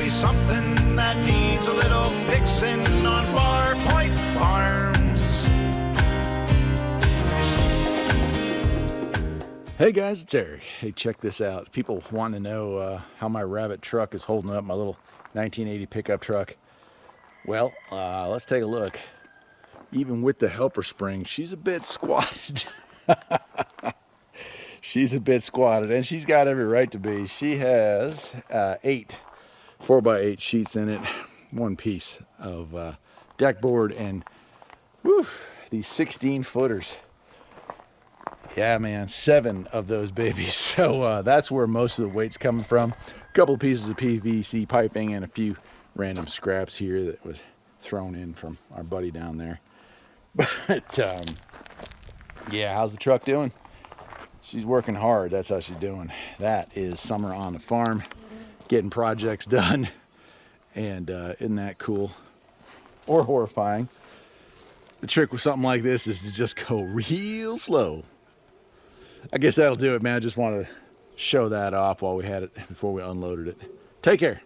be something that needs a little fixing on Far Point Farms. Hey guys, it's Eric. Hey, check this out. People want to know how my Rabbit truck is holding up, my little 1980 pickup truck. Well, let's take a look. Even with the helper spring, she's a bit squatted. She's a bit squatted, and she's got every right to be. She has 8 4x8 sheets in it, one piece of deck board, and whew, these 16 footers. Yeah, man, 7 of those babies. So that's where most of the weight's coming from. A couple of pieces of PVC piping and a few random scraps here that was thrown in from our buddy down there. But yeah, how's the truck doing? She's working hard. That's how she's doing. That is summer on the farm, getting projects done. And isn't that cool or horrifying? The trick with something like this is to just go real slow. I guess that'll do it, man. I just wanted to show that off while we had it before we unloaded it. Take care.